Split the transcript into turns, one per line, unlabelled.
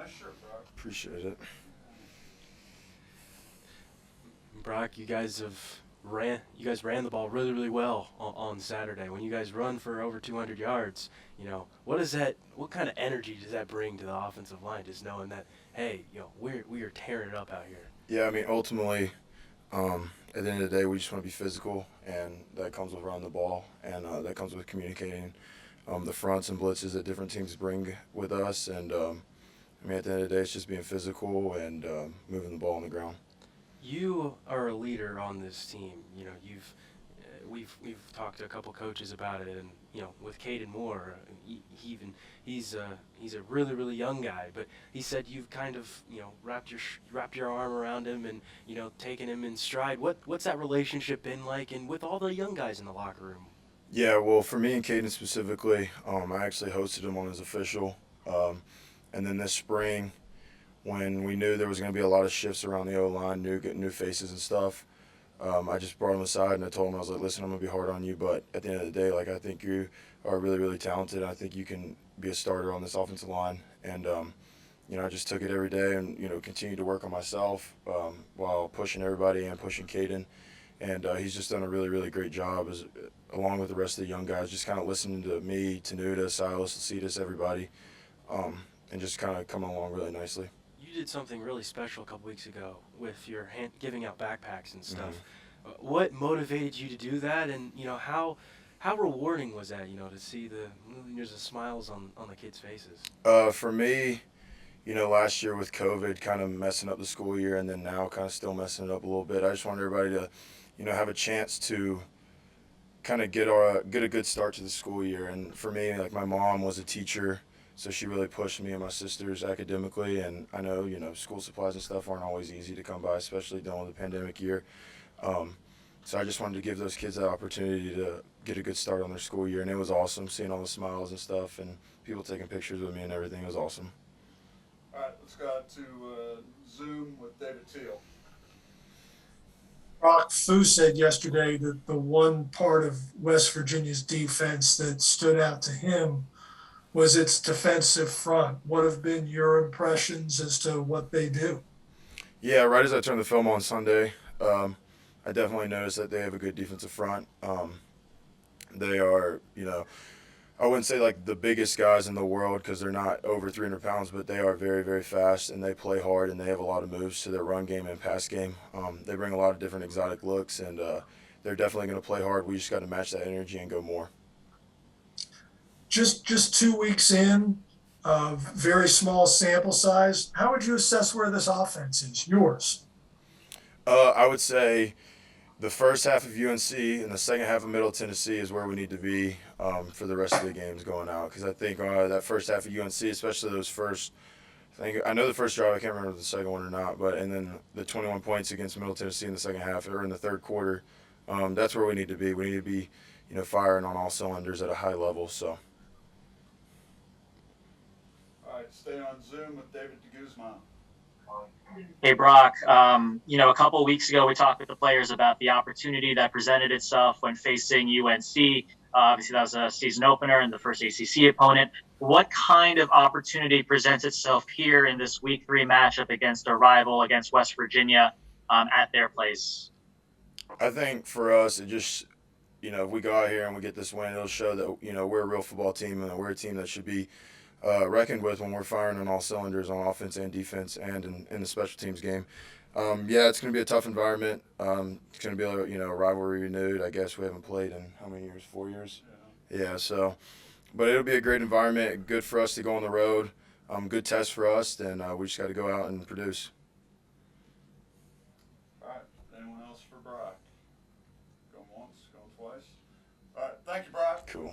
Nice shirt, Brock.
Appreciate it.
Brock, you guys ran the ball really, really well on Saturday. When you guys run for over 200 yards, what kind of energy does that bring to the offensive line? Just knowing that, hey, we are tearing it up out here.
Yeah, I mean, ultimately, at the end of the day, we just want to be physical, and that comes with running the ball, and that comes with communicating the fronts and blitzes that different teams bring with us. And I mean, at the end of the day, it's just being physical and moving the ball on the ground.
You are a leader on this team. We've talked to a couple coaches about it, and with Caden Moore, he's a really really young guy, but he said you've kind of wrapped your arm around him and taken him in stride. What's that relationship been like, and with all the young guys in the locker room?
Yeah, well, for me and Caden specifically, I actually hosted him on his official. And then this spring, when we knew there was going to be a lot of shifts around the O-line, new faces and stuff, I just brought him aside and I told him, I was like, listen, I'm going to be hard on you, but at the end of the day, like, I think you are really, really talented. I think you can be a starter on this offensive line. And, I just took it every day and, continued to work on myself while pushing everybody and pushing Caden. And he's just done a really, really great job, along with the rest of the young guys, just kind of listening to me, Tanuda, Silas, Cetus, everybody, and just kind of coming along really nicely.
You did something really special a couple weeks ago with your giving out backpacks and stuff. What motivated you to do that, and how rewarding was that? To see the millions of smiles on the kids' faces.
For me, last year with COVID kind of messing up the school year, and then now kind of still messing it up a little bit, I just wanted everybody to, have a chance to kind of get a good start to the school year. And for me, like, my mom was a teacher, so she really pushed me and my sisters academically. And I know, school supplies and stuff aren't always easy to come by, especially during the pandemic year. So I just wanted to give those kids that opportunity to get a good start on their school year. And it was awesome seeing all the smiles and stuff and people taking pictures with me and everything. It was awesome.
All right, let's go out to Zoom with David Teal.
Brock Fu said yesterday that the one part of West Virginia's defense that stood out to him was its defensive front. What have been your impressions as to what they do?
Yeah, right as I turned the film on Sunday, I definitely noticed that they have a good defensive front. They are, I wouldn't say like the biggest guys in the world because they're not over 300 pounds, but they are very, very fast and they play hard and they have a lot of moves to their run game and pass game. They bring a lot of different exotic looks and they're definitely going to play hard. We just got to match that energy and go more.
Just 2 weeks in, very small sample size. How would you assess where this offense is? Yours?
I would say the first half of UNC and the second half of Middle Tennessee is where we need to be for the rest of the games going out. Because I think that first half of UNC, especially those first, I know the first drive, I can't remember the second one or not, but and then the 21 points against Middle Tennessee in the second half or in the third quarter, that's where we need to be. We need to be, firing on all cylinders at a high level. So.
All right, stay on Zoom with David DeGuzman.
Hey, Brock, a couple of weeks ago, we talked with the players about the opportunity that presented itself when facing UNC. Obviously, that was a season opener and the first ACC opponent. What kind of opportunity presents itself here in this Week 3 matchup against a rival, against West Virginia, at their place?
I think for us, it just, if we go out here and we get this win, it'll show that, we're a real football team and we're a team that should be reckoned with when we're firing on all cylinders on offense and defense and in the special teams game. Yeah, it's going to be a tough environment. It's going to be a rivalry renewed. I guess we haven't played in how many years? 4 years? Yeah, so, but it'll be a great environment, good for us to go on the road, good test for us, and we just got to go out and produce.
All right, anyone else for Brock? Going once, going twice. All right, thank you, Brock.
Cool.